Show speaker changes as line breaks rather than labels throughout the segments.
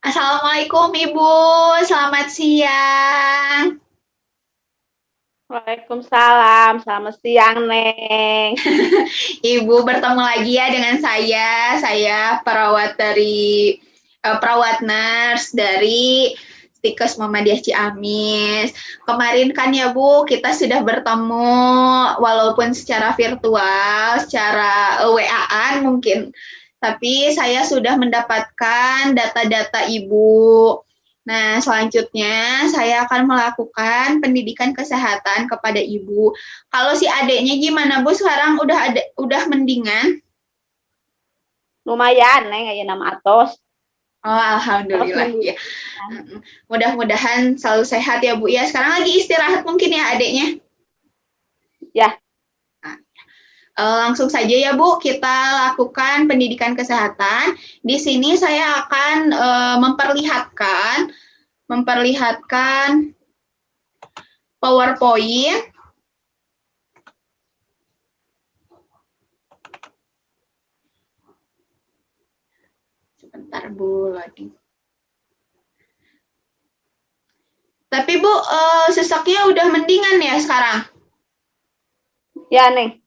Assalamualaikum Ibu, selamat siang.
Waalaikumsalam, selamat siang, Neng.
Ibu bertemu lagi ya dengan saya perawat dari perawat nurse dari Stikes Muhammadiyah Ciamis. Kemarin kan ya Bu, kita sudah bertemu walaupun secara virtual, secara WA-an mungkin, tapi saya sudah mendapatkan data-data Ibu. Nah, selanjutnya saya akan melakukan pendidikan kesehatan kepada Ibu. Kalau si adeknya gimana Bu? Sekarang udah mendingan?
Lumayan, Neng, ya nama Atos.
Oh,
Atos
alhamdulillah ya.
mingguan.
Mudah-mudahan selalu sehat ya Bu ya. Sekarang lagi istirahat mungkin ya adeknya.
Ya,
Langsung saja ya Bu, kita lakukan pendidikan kesehatan. Di sini saya akan memperlihatkan PowerPoint. Sebentar Bu, loading. Tapi Bu, sesaknya udah mendingan ya sekarang?
ya, Neng.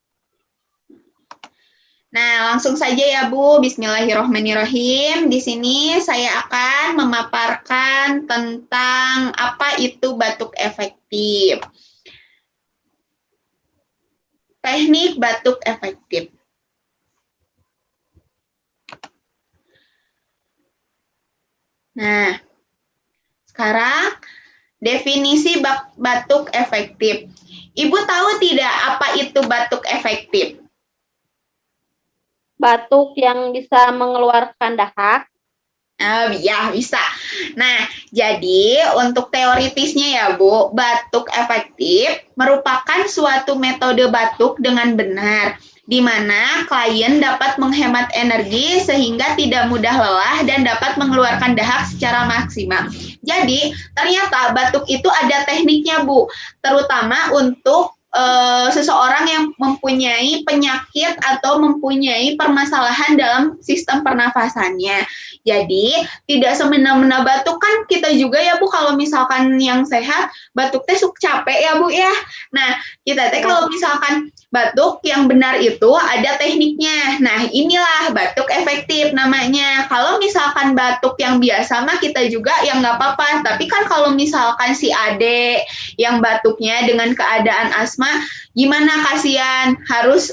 Nah, langsung saja ya Bu. Bismillahirrohmanirrohim. Di sini saya akan memaparkan tentang apa itu batuk efektif. Teknik batuk efektif. Nah, sekarang definisi batuk efektif. Ibu tahu tidak apa itu batuk efektif?
Batuk yang bisa mengeluarkan dahak.
Ya, bisa. Nah, jadi untuk teoritisnya ya, Bu, batuk efektif merupakan suatu metode batuk dengan benar, di mana klien dapat menghemat energi sehingga tidak mudah lelah dan dapat mengeluarkan dahak secara maksimal. Jadi, ternyata batuk itu ada tekniknya, Bu, terutama untuk seseorang yang mempunyai penyakit atau mempunyai permasalahan dalam sistem pernafasannya. Jadi, tidak semena-mena batuk kan kita juga ya Bu, kalau misalkan yang sehat, batuk teh suka capek ya Bu ya. Nah, kita teh kalau misalkan batuk yang benar itu ada tekniknya. Nah, inilah batuk efektif namanya. Kalau misalkan batuk yang biasa mah kita juga yang nggak apa-apa. Tapi kan kalau misalkan si Ade yang batuknya dengan keadaan asma, gimana kasihan harus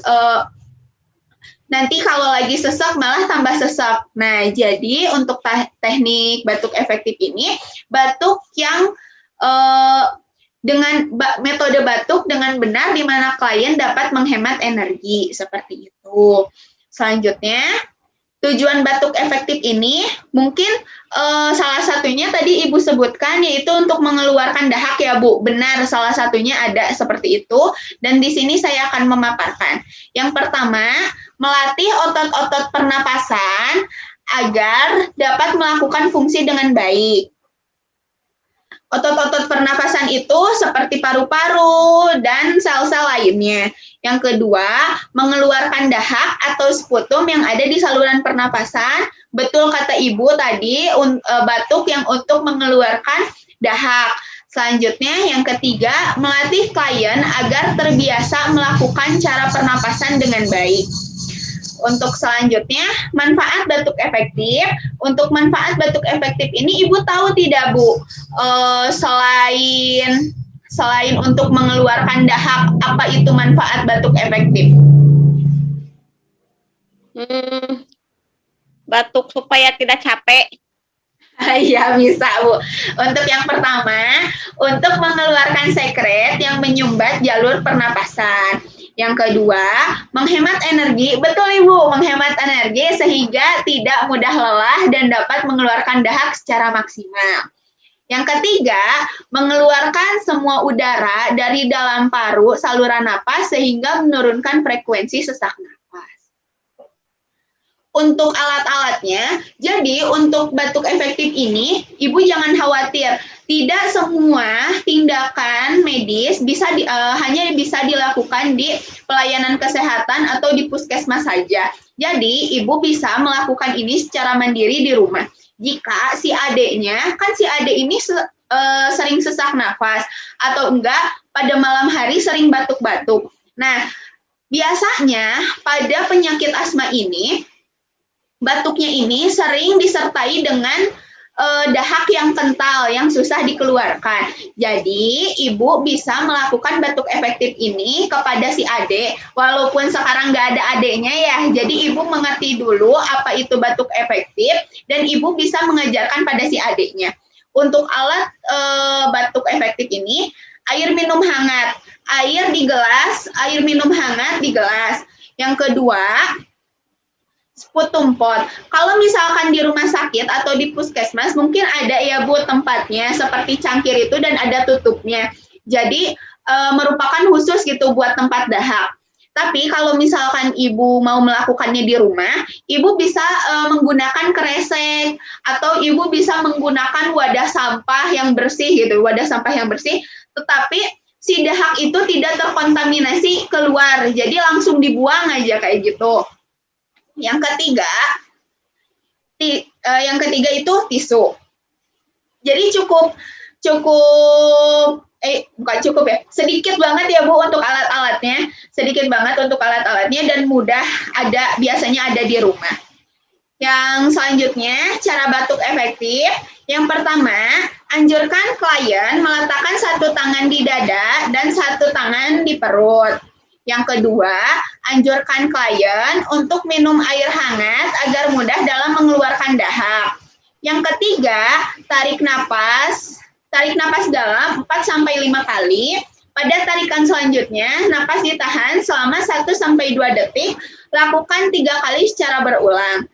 nanti kalau lagi sesak malah tambah sesak. Nah, jadi untuk teknik batuk efektif ini, batuk yang dengan metode batuk dengan benar di mana klien dapat menghemat energi seperti itu. Selanjutnya, tujuan batuk efektif ini mungkin salah satunya tadi Ibu sebutkan yaitu untuk mengeluarkan dahak ya Bu. Benar, salah satunya ada seperti itu dan di sini saya akan memaparkan. Yang pertama, melatih otot-otot pernapasan agar dapat melakukan fungsi dengan baik. Otot-otot pernapasan itu seperti paru-paru dan sel-sel lainnya. Yang kedua, mengeluarkan dahak atau sputum yang ada di saluran pernapasan. Betul kata Ibu tadi, batuk yang untuk mengeluarkan dahak. Selanjutnya, yang ketiga, melatih klien agar terbiasa melakukan cara pernapasan dengan baik. Untuk selanjutnya, manfaat batuk efektif. Untuk manfaat batuk efektif ini, Ibu tahu tidak, Bu? Selain untuk mengeluarkan dahak, apa itu manfaat batuk efektif?
Batuk supaya tidak capek.
Iya, bisa, Bu. Untuk yang pertama, untuk mengeluarkan sekret yang menyumbat jalur pernapasan. Yang kedua, menghemat energi. Betul, Ibu, menghemat energi sehingga tidak mudah lelah dan dapat mengeluarkan dahak secara maksimal. Yang ketiga, mengeluarkan semua udara dari dalam paru saluran napas sehingga menurunkan frekuensi sesak napas. Untuk alat-alatnya, jadi untuk batuk efektif ini, Ibu jangan khawatir. Tidak semua tindakan medis hanya bisa dilakukan di pelayanan kesehatan atau di puskesmas saja. Jadi, Ibu bisa melakukan ini secara mandiri di rumah. jika si adiknya, kan si adik ini sering sesak nafas, atau enggak pada malam hari sering batuk-batuk. Nah, biasanya pada penyakit asma ini, batuknya ini sering disertai dengan dahak yang kental, yang susah dikeluarkan. Jadi, ibu bisa melakukan batuk efektif ini kepada si adik, walaupun sekarang nggak ada adiknya ya. Jadi, ibu mengerti dulu apa itu batuk efektif, dan ibu bisa mengajarkan pada si adiknya. Untuk alat batuk efektif ini, air minum hangat, air di gelas, air minum hangat di gelas. Yang kedua, putum pot. Kalau misalkan di rumah sakit atau di puskesmas mungkin ada ya Bu tempatnya seperti cangkir itu dan ada tutupnya. Jadi merupakan khusus gitu buat tempat dahak. Tapi kalau misalkan ibu mau melakukannya di rumah, ibu bisa menggunakan kresek atau ibu bisa menggunakan wadah sampah yang bersih gitu, wadah sampah yang bersih. Tetapi si dahak itu tidak terkontaminasi keluar, jadi langsung dibuang aja kayak gitu. Yang ketiga itu tisu. Jadi sedikit banget ya Bu untuk alat-alatnya, dan mudah biasanya ada di rumah. Yang selanjutnya, cara batuk efektif. Yang pertama, anjurkan klien meletakkan satu tangan di dada dan satu tangan di perut. Yang kedua, anjurkan klien untuk minum air hangat agar mudah dalam mengeluarkan dahak. Yang ketiga, tarik napas dalam 4-5 kali. Pada tarikan selanjutnya, napas ditahan selama 1-2 detik, lakukan 3 kali secara berulang.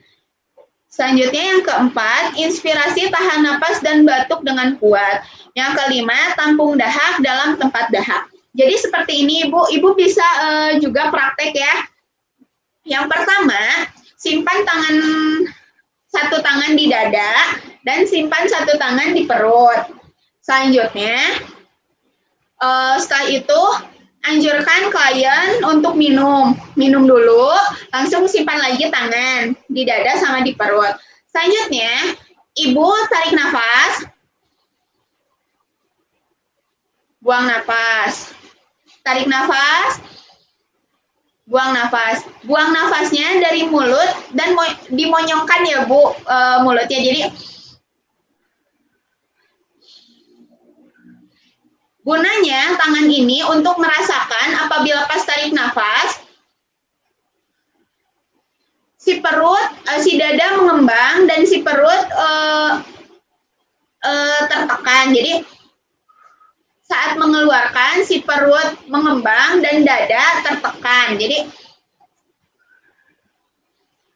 Selanjutnya yang keempat, inspirasi tahan napas dan batuk dengan kuat. Yang kelima, tampung dahak dalam tempat dahak. Jadi seperti ini Ibu bisa juga praktek ya. Yang pertama, simpan satu tangan di dada dan simpan satu tangan di perut. Selanjutnya, setelah itu anjurkan klien untuk minum dulu, langsung simpan lagi tangan di dada sama di perut. Selanjutnya, Ibu tarik nafas, buang nafas. Tarik nafas, buang nafas. Buang nafasnya dari mulut dan dimonyongkan ya Bu mulutnya. Jadi gunanya tangan ini untuk merasakan apabila pas tarik nafas, si dada mengembang dan si perut tertekan. Jadi saat mengeluarkan, si perut mengembang dan dada tertekan. Jadi,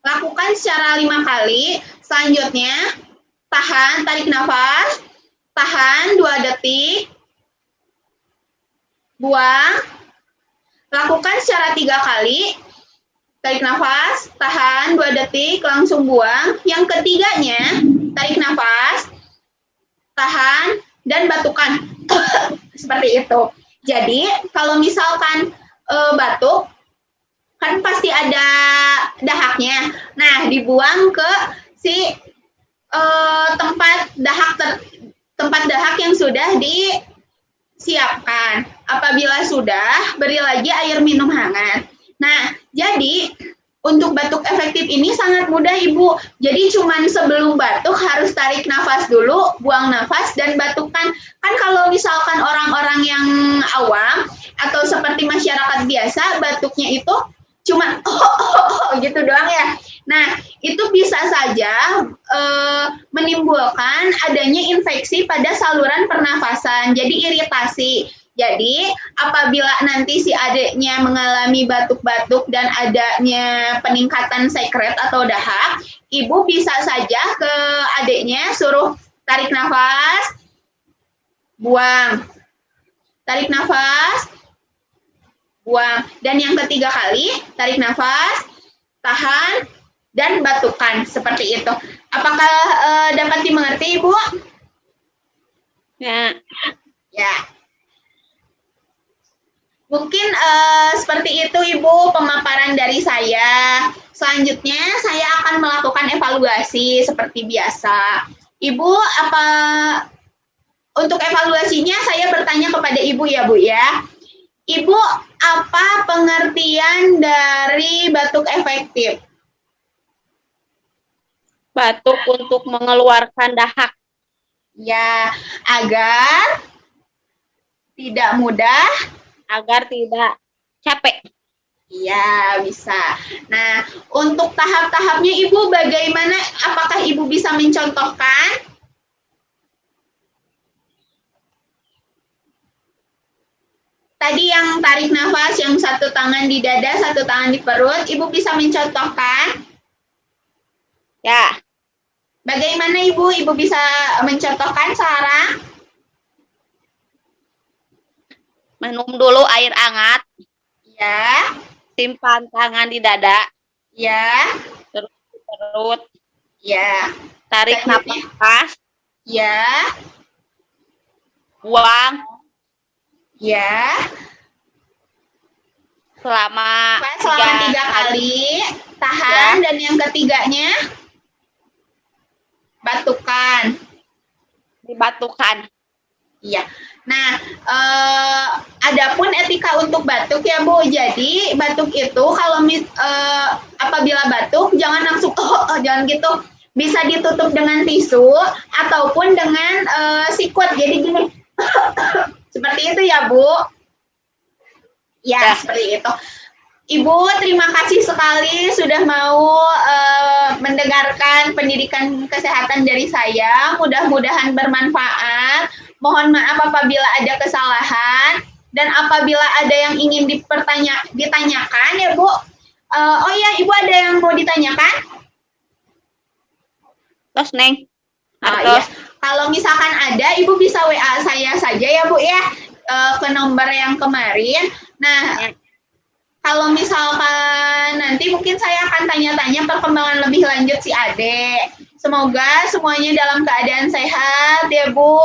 lakukan secara 5 kali. Selanjutnya, tarik nafas, tahan 2 detik, buang. Lakukan secara 3 kali. Tarik nafas, tahan 2 detik, langsung buang. Yang ketiganya, tarik nafas, tahan, dan batukan. Seperti itu. Jadi, kalau misalkan batuk, kan pasti ada dahaknya. Nah, dibuang ke si tempat dahak yang sudah disiapkan. Apabila sudah, beri lagi air minum hangat. Nah, jadi untuk batuk efektif ini sangat mudah Ibu. Jadi cuman sebelum batuk harus tarik nafas dulu, buang nafas, dan batukan. Kan kalau misalkan orang-orang yang awam atau seperti masyarakat biasa, batuknya itu cuma gitu doang ya. Nah, itu bisa saja menimbulkan adanya infeksi pada saluran pernafasan, jadi iritasi. Jadi, apabila nanti si adiknya mengalami batuk-batuk dan adanya peningkatan sekret atau dahak, ibu bisa saja ke adiknya suruh tarik nafas, buang. Tarik nafas, buang. Dan yang ketiga kali, tarik nafas, tahan, dan batukan. Seperti itu. Apakah dapat dimengerti, Ibu?
Ya.
Ya. Mungkin seperti itu Ibu pemaparan dari saya. Selanjutnya saya akan melakukan evaluasi seperti biasa. Ibu, apa untuk evaluasinya saya bertanya kepada Ibu ya Bu ya. Ibu, apa pengertian dari batuk efektif?
Batuk untuk mengeluarkan dahak.
Ya, agar tidak mudah.
Agar tidak capek.
Iya, bisa. Nah, untuk tahap-tahapnya Ibu bagaimana? Apakah Ibu bisa mencontohkan? Tadi yang tarik nafas, yang satu tangan di dada, satu tangan di perut, Ibu bisa mencontohkan?
Ya,
Bagaimana Ibu? Ibu bisa mencontohkan Sarah?
minum dulu air hangat,
Ya,
simpan tangan di dada,
ya,
terus di perut,
ya.
tarik
Selanjutnya,
nafas,
ya,
buang
ya.
selama
Selama 3 kali, tahan,
Ya.
dan yang ketiganya batukan.
Dibatukan.
Iya. Nah, adapun etika untuk batuk ya Bu. Jadi batuk itu kalau apabila batuk jangan langsung jangan gitu. Bisa ditutup dengan tisu ataupun dengan sikut. Jadi gini. Seperti itu ya Bu. Ya, seperti itu. Ibu, terima kasih sekali sudah mau mendengarkan pendidikan kesehatan dari saya. Mudah-mudahan bermanfaat. Mohon maaf apabila ada kesalahan dan apabila ada yang ingin ditanyakan ya Bu. Oh ya, Ibu ada yang mau ditanyakan?
Terus Neng.
Iya. Kalau misalkan ada, Ibu bisa WA saya saja ya Bu ya ke nomor yang kemarin. Nah, kalau misalkan nanti mungkin saya akan tanya-tanya perkembangan lebih lanjut si Ade. Semoga semuanya dalam keadaan sehat ya Bu.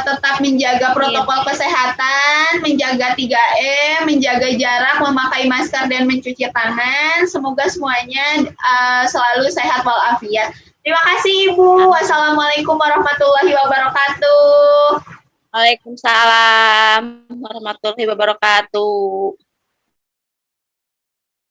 Tetap menjaga protokol kesehatan, menjaga 3M, menjaga jarak, memakai masker dan mencuci tangan. Semoga semuanya selalu sehat walafiat. Terima kasih Ibu. Wassalamualaikum warahmatullahi wabarakatuh.
Waalaikumsalam warahmatullahi wabarakatuh.